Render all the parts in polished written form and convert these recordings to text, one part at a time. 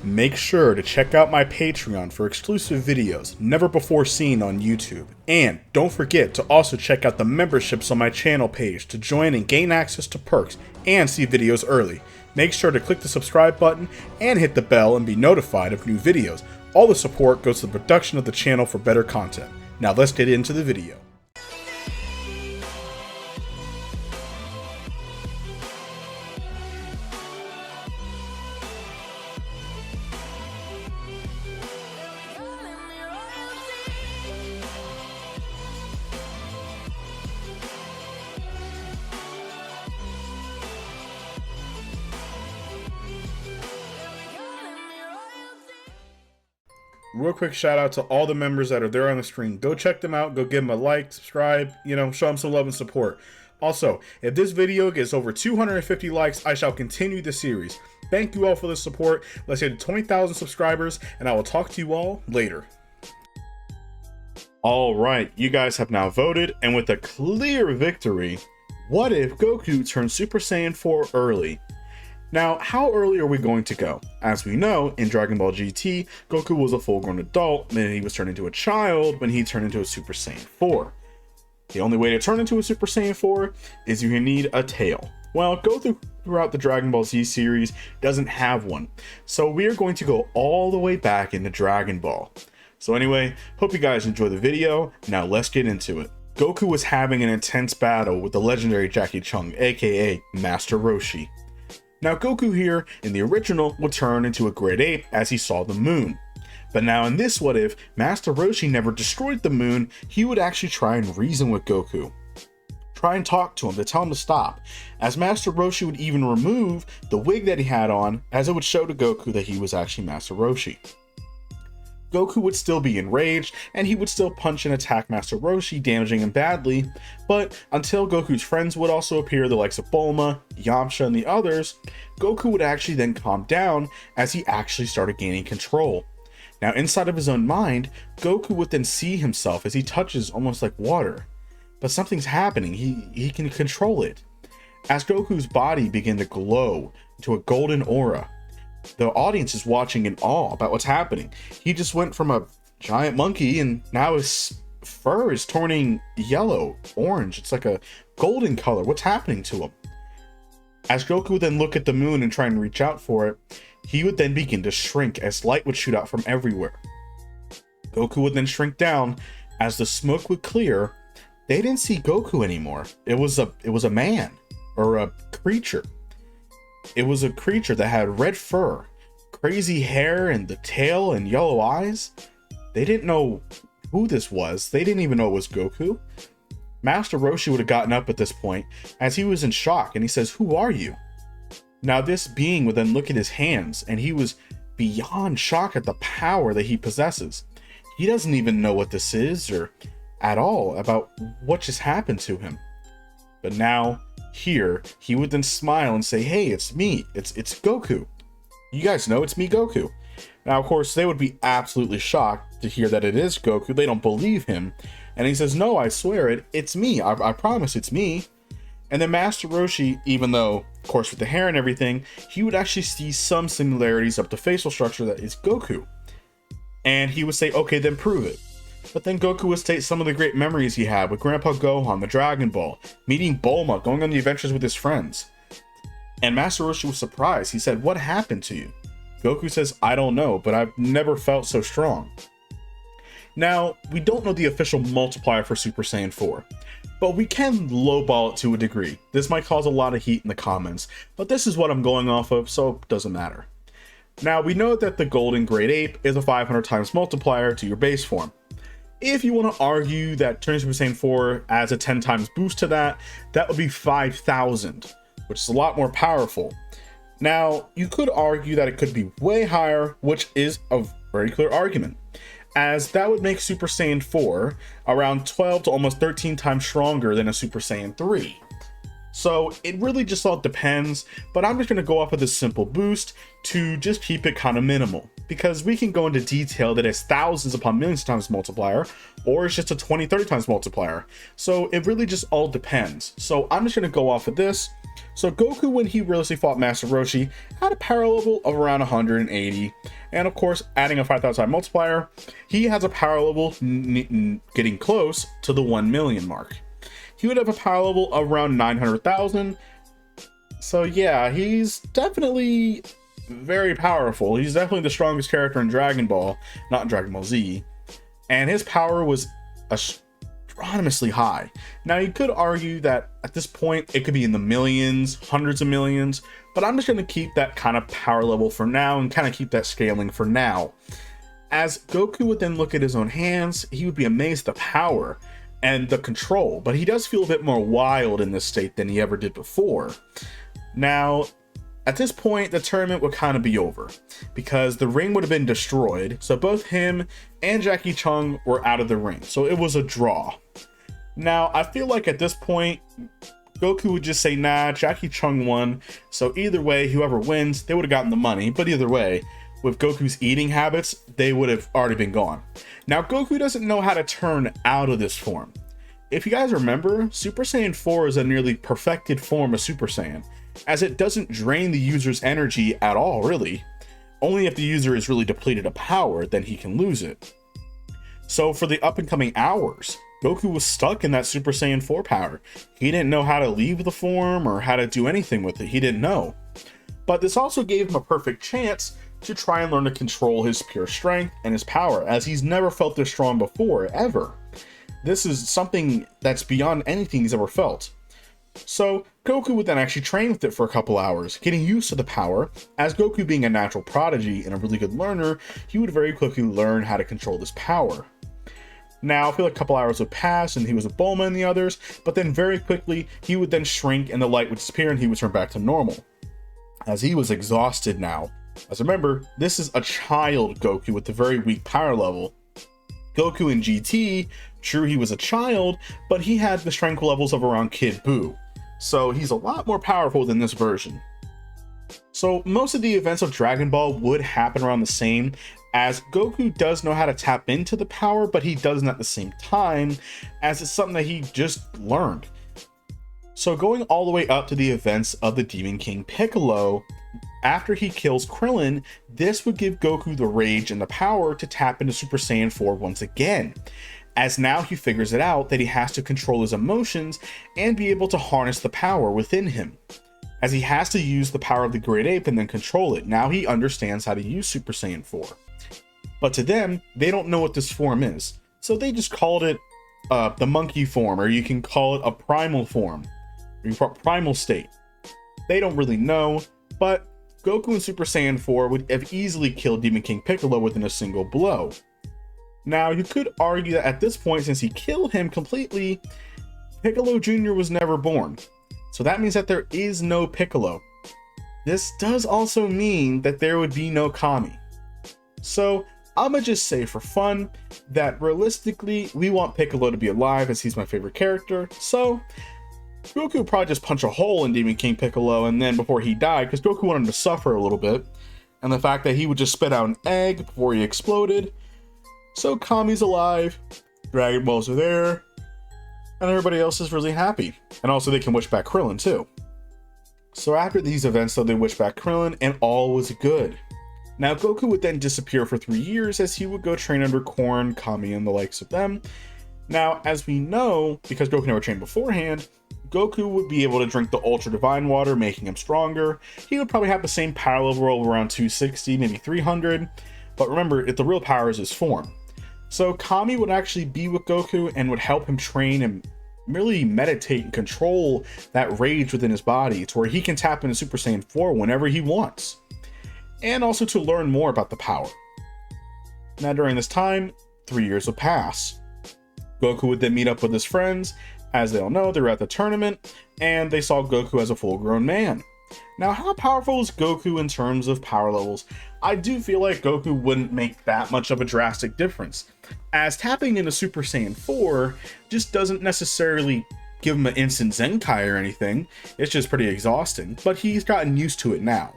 Make sure to check out my Patreon for exclusive videos never before seen on YouTube. And don't forget to also check out the memberships on my channel page to join and gain access to perks and see videos early. Make sure to click the subscribe button and hit the bell and be notified of new videos. All the support goes to the production of the channel for better content. Now let's get into the video. Real quick shout out to all the members that are there on the screen. Go check them out. Go give them a like, subscribe, show them some love and support. Also, if this video gets over 250 likes, I shall continue the series. Thank you all for the support. Let's hit 20,000 subscribers, and I will talk to you all later. All right, you guys have now voted, and with a clear victory, what if Goku turned Super Saiyan 4 early? Now, how early are we going to go? As we know, in Dragon Ball GT, Goku was a full-grown adult, then he was turned into a child when he turned into a Super Saiyan 4. The only way to turn into a Super Saiyan 4 is you need a tail. Well, throughout the Dragon Ball Z series doesn't have one, so we are going to go all the way back into Dragon Ball. So anyway, hope you guys enjoy the video. Now let's get into it. Goku was having an intense battle with the legendary Jackie Chung, aka Master Roshi. Now Goku here in the original would turn into a great ape as he saw the moon. But now in this what if, Master Roshi never destroyed the moon, he would actually try and reason with Goku. Try and talk to him to tell him to stop, as Master Roshi would even remove the wig that he had on, as it would show to Goku that he was actually Master Roshi. Goku would still be enraged, and he would still punch and attack Master Roshi, damaging him badly, but until Goku's friends would also appear, the likes of Bulma, Yamcha, and the others, Goku would actually then calm down as he actually started gaining control. Now inside of his own mind, Goku would then see himself as he touches almost like water, but something's happening, he can control it. As Goku's body began to glow into a golden aura, the audience is watching in awe about what's happening. He just went from a giant monkey and now his fur is turning yellow, orange. It's like a golden color. What's happening to him? As Goku would then look at the moon and try and reach out for it, he would then begin to shrink as light would shoot out from everywhere. Goku would then shrink down as the smoke would clear. They didn't see Goku anymore. It was a man or a creature. It was a creature that had red fur, crazy hair, and the tail and yellow eyes. They didn't know who this was. They didn't even know it was Goku. Master Roshi would have gotten up at this point as he was in shock, and he says, "Who are you?" Now this being would then look at his hands, and he was beyond shocked at the power that he possesses. He doesn't even know what this is or at all about what just happened to him. But now, here, he would then smile and say, "Hey, it's me. It's Goku. You guys know it's me, Goku." Now, of course, they would be absolutely shocked to hear that it is Goku. They don't believe him. And he says, "No, I swear it's me. I promise it's me." And then Master Roshi, even though, of course, with the hair and everything, he would actually see some similarities of the facial structure that is Goku. And he would say, "Okay, then prove it." But then Goku would state some of the great memories he had with Grandpa Gohan, the Dragon Ball, meeting Bulma, going on the adventures with his friends. And Master Roshi was surprised. He said, "What happened to you?" Goku says, "I don't know, but I've never felt so strong." Now, we don't know the official multiplier for Super Saiyan 4, but we can lowball it to a degree. This might cause a lot of heat in the comments, but this is what I'm going off of, so it doesn't matter. Now, we know that the Golden Great Ape is a 500 times multiplier to your base form. If you want to argue that turning Super Saiyan 4 adds a 10 times boost to that would be 5,000, which is a lot more powerful. Now, you could argue that it could be way higher, which is a very clear argument, as that would make Super Saiyan 4 around 12 to almost 13 times stronger than a Super Saiyan 3. So it really just all depends, but I'm just going to go off with this simple boost to just keep it kind of minimal, because we can go into detail that it's thousands upon millions of times multiplier, or it's just a 20, 30 times multiplier. So it really just all depends. So I'm just going to go off of this So Goku, when he realistically fought Master Roshi, had a power level of around 180. And of course, adding a 5,000 multiplier, he has a power level getting close to the 1 million mark. He would have a power level of around 900,000. So yeah, he's definitely very powerful. He's definitely the strongest character in Dragon Ball, not Dragon Ball Z. And his power was astronomously high. Now you could argue that at this point it could be in the millions, hundreds of millions, but I'm just going to keep that kind of power level for now and kind of keep that scaling for now. As Goku would then look at his own hands, he would be amazed at the power and the control, but he does feel a bit more wild in this state than he ever did before. Now, at this point, the tournament would kind of be over because the ring would have been destroyed. So both him and Jackie Chung were out of the ring. So it was a draw. Now, I feel like at this point, Goku would just say, nah, Jackie Chung won. So either way, whoever wins, they would have gotten the money. But either way, with Goku's eating habits, they would have already been gone. Now, Goku doesn't know how to turn out of this form. If you guys remember, Super Saiyan 4 is a nearly perfected form of Super Saiyan, as it doesn't drain the user's energy at all, really. Only if the user is really depleted of power, then he can lose it. So for the up and coming hours, Goku was stuck in that Super Saiyan 4 power. He didn't know how to leave the form or how to do anything with it. He didn't know. But this also gave him a perfect chance to try and learn to control his pure strength and his power, as he's never felt this strong before, ever. This is something that's beyond anything he's ever felt. So Goku would then actually train with it for a couple hours, getting used to the power. As Goku being a natural prodigy and a really good learner, he would very quickly learn how to control this power. Now, I feel like a couple hours would pass and he was a Bulma and the others, but then very quickly he would then shrink and the light would disappear and he would turn back to normal, as he was exhausted now. As remember, this is a child Goku with a very weak power level. Goku in GT, true, he was a child, but he had the strength levels of around Kid Buu. So he's a lot more powerful than this version. So most of the events of Dragon Ball would happen around the same, as Goku does know how to tap into the power, but he doesn't at the same time, as it's something that he just learned. So going all the way up to the events of the Demon King Piccolo, after he kills Krillin, this would give Goku the rage and the power to tap into Super Saiyan 4 once again, as now he figures it out that he has to control his emotions and be able to harness the power within him, as he has to use the power of the Great Ape and then control it. Now he understands how to use Super Saiyan 4. But to them, they don't know what this form is, so they just called it the monkey form, or you can call it a primal form, or primal state. They don't really know, but Goku in Super Saiyan 4 would have easily killed Demon King Piccolo within a single blow. Now, you could argue that at this point, since he killed him completely, Piccolo Jr. was never born. So that means that there is no Piccolo. This does also mean that there would be no Kami. So I'ma just say for fun that realistically, we want Piccolo to be alive, as he's my favorite character. So Goku would probably just punch a hole in Demon King Piccolo and then before he died, because Goku wanted him to suffer a little bit. And the fact that he would just spit out an egg before he exploded. So Kami's alive, Dragon Balls are there, and everybody else is really happy. And also they can wish back Krillin too. So after these events, though, they wish back Krillin and all was good. Now Goku would then disappear for 3 years as he would go train under Korn, Kami, and the likes of them. Now, as we know, because Goku never trained beforehand, Goku would be able to drink the Ultra Divine Water, making him stronger. He would probably have the same power level of around 260, maybe 300. But remember, the real power is his form. So Kami would actually be with Goku and would help him train and really meditate and control that rage within his body to where he can tap into Super Saiyan 4 whenever he wants. And also to learn more about the power. Now during this time, 3 years would pass. Goku would then meet up with his friends. As they all know, they were at the tournament, and they saw Goku as a full-grown man. Now, how powerful is Goku in terms of power levels? I do feel like Goku wouldn't make that much of a drastic difference, as tapping into Super Saiyan 4 just doesn't necessarily give him an instant Zenkai or anything. It's just pretty exhausting, but he's gotten used to it now.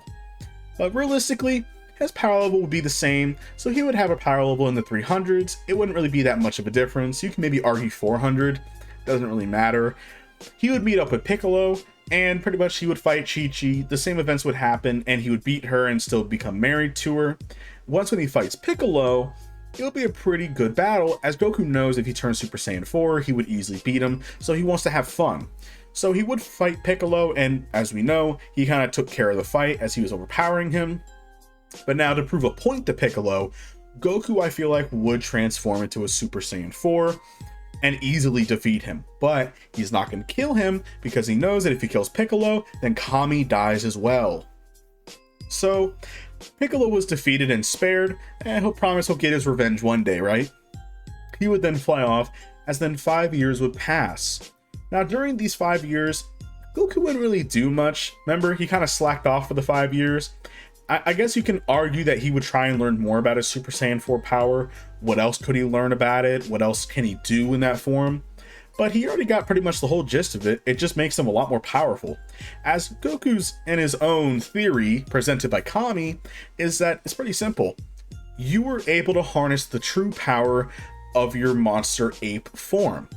But realistically, his power level would be the same, so he would have a power level in the 300s. It wouldn't really be that much of a difference. You can maybe argue 400. Doesn't really matter. He would meet up with Piccolo, and pretty much he would fight Chi-Chi. The same events would happen, and he would beat her and still become married to her. Once when he fights Piccolo, it'll be a pretty good battle, as Goku knows if he turns Super Saiyan 4, he would easily beat him, so he wants to have fun. So he would fight Piccolo, and as we know, he kind of took care of the fight as he was overpowering him. But now to prove a point to Piccolo, Goku, I feel like, would transform into a Super Saiyan 4 and easily defeat him. But he's not going to kill him because he knows that if he kills Piccolo, then Kami dies as well. So Piccolo was defeated and spared, and he'll promise he'll get his revenge one day, right? He would then fly off, as then 5 years would pass. Now during these 5 years, Goku wouldn't really do much. Remember, he kind of slacked off for the 5 years. I guess you can argue that he would try and learn more about his Super Saiyan 4 power. What else could he learn about it? What else can he do in that form? But he already got pretty much the whole gist of it. It just makes him a lot more powerful. As Goku's in his own theory, presented by Kami, is that it's pretty simple. You were able to harness the true power of your monster ape form.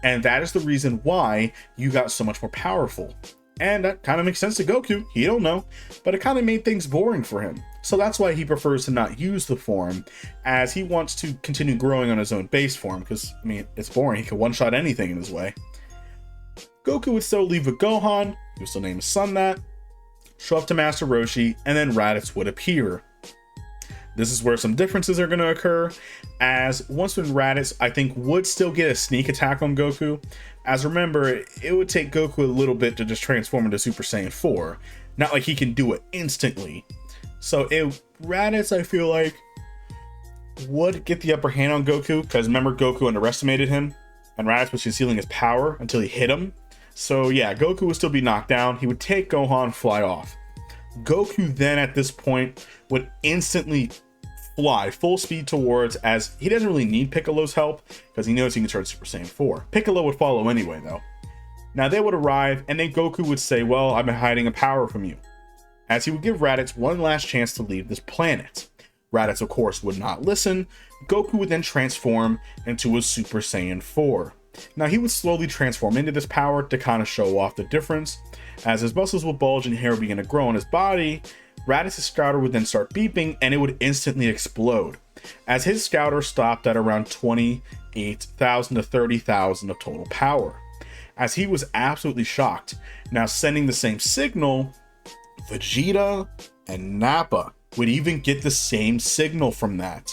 And that is the reason why you got so much more powerful. And that kind of makes sense to Goku. He don't know, but it kind of made things boring for him. So that's why he prefers to not use the form, as he wants to continue growing on his own base form, because, I mean, it's boring. He can one-shot anything in his way. Goku would still leave with Gohan, he would still name his son that, show up to Master Roshi, and then Raditz would appear. This is where some differences are going to occur, as once when Raditz, I think, would still get a sneak attack on Goku, as remember, it would take Goku a little bit to just transform into Super Saiyan 4. Not like he can do it instantly. So Raditz, I feel like, would get the upper hand on Goku, because remember, Goku underestimated him, and Raditz was concealing his power until he hit him. So yeah, Goku would still be knocked down. He would take Gohan, fly off. Goku then at this point would instantly fly full speed towards, as he doesn't really need Piccolo's help because he knows he can turn Super Saiyan 4. Piccolo would follow anyway though. Now they would arrive, and then Goku would say, well, I've been hiding a power from you, as he would give Raditz one last chance to leave this planet. Raditz of course would not listen. Goku would then transform into a Super Saiyan 4. Now he would slowly transform into this power to kind of show off the difference. As his muscles would bulge and hair would begin to grow on his body, Raditz's scouter would then start beeping, and it would instantly explode, as his scouter stopped at around 28,000 to 30,000 of total power, as he was absolutely shocked. Now sending the same signal, Vegeta and Nappa would even get the same signal from that,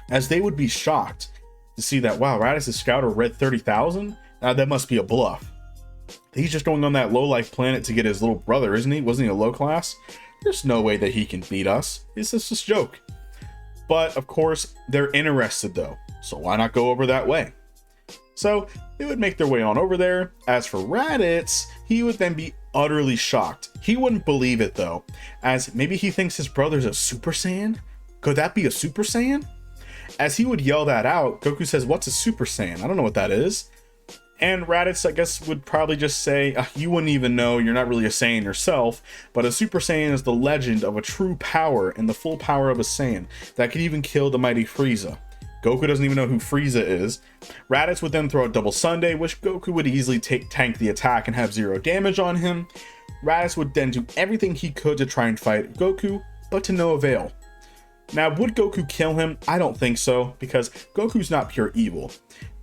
as they would be shocked to see that, wow, Raditz's scouter read 30,000? Now that must be a bluff. He's just going on that low life planet to get his little brother, isn't he? Wasn't he a low class? There's no way that he can beat us. It's just a joke. But of course, they're interested though, so why not go over that way? So they would make their way on over there. As for Raditz, he would then be utterly shocked. He wouldn't believe it though, as maybe he thinks his brother's a Super Saiyan? Could that be a Super Saiyan? As he would yell that out, Goku says, what's a Super Saiyan? I don't know what that is. And Raditz, I guess, would probably just say, you wouldn't even know, you're not really a Saiyan yourself, but a Super Saiyan is the legend of a true power and the full power of a Saiyan that could even kill the mighty Frieza. Goku doesn't even know who Frieza is. Raditz would then throw a double Sunday, which Goku would easily tank the attack and have 0 damage on him. Raditz would then do everything he could to try and fight Goku, but to no avail. Now, would Goku kill him? I don't think so, because Goku's not pure evil.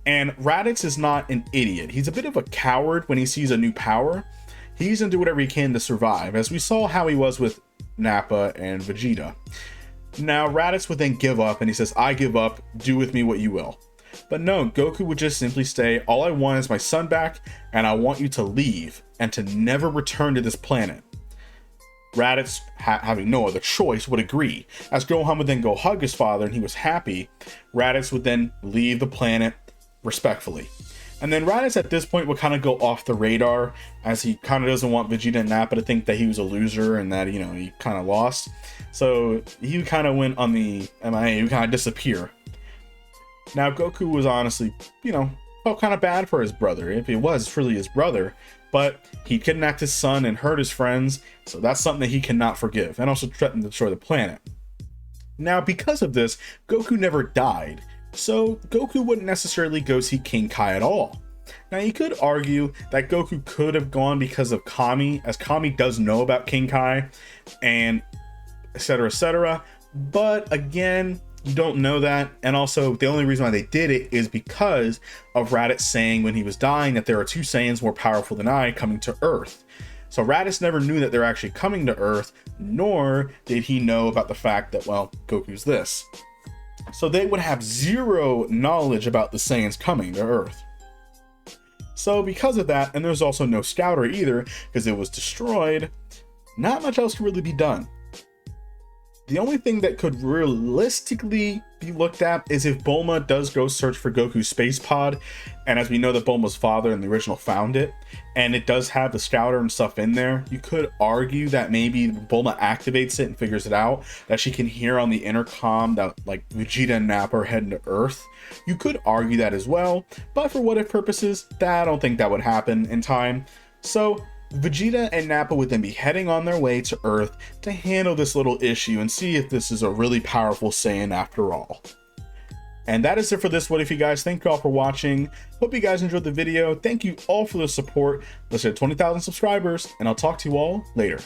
And Raditz is not an idiot. He's a bit of a coward when he sees a new power. He's gonna do whatever he can to survive, as we saw how he was with Nappa and Vegeta. Now, Raditz would then give up, and he says, I give up, do with me what you will. But no, Goku would just simply say, all I want is my son back, and I want you to leave, and to never return to this planet. Raditz, having no other choice, would agree, as Gohan would then go hug his father, and he was happy. Raditz would then leave the planet respectfully. And then Raditz at this point would kind of go off the radar, as he kind of doesn't want Vegeta and Nappa to think that he was a loser and that, you know, he kind of lost. So he kind of went on the MIA, he would kind of disappear. Now Goku was honestly, you know, felt kind of bad for his brother, if he was truly his brother, but he kidnapped his son and hurt his friends, so that's something that he cannot forgive, and also threatened to destroy the planet. Now because of this, Goku never died. So Goku wouldn't necessarily go see King Kai at all. Now you could argue that Goku could have gone because of Kami, as Kami does know about King Kai and etc, but again, you don't know that. And also the only reason why they did it is because of Raditz saying when he was dying that there are two Saiyans more powerful than I coming to Earth. So Raditz never knew that they're actually coming to Earth, nor did he know about the fact that, well, Goku's this. So they would have zero knowledge about the Saiyans coming to Earth. So because of that, and there's also no scouter either, because it was destroyed, not much else can really be done. The only thing that could realistically be looked at is if Bulma does go search for Goku's space pod, and as we know that Bulma's father in the original found it, and it does have the scouter and stuff in there, you could argue that maybe Bulma activates it and figures it out, that she can hear on the intercom that like Vegeta and Nappa are heading to Earth. You could argue that as well, but for what if purposes, I don't think that would happen in time. So Vegeta and Nappa would then be heading on their way to Earth to handle this little issue and see if this is a really powerful Saiyan after all. And that is it for this What If, you guys. Thank you all for watching. Hope you guys enjoyed the video. Thank you all for the support. Let's hit 20,000 subscribers, and I'll talk to you all later.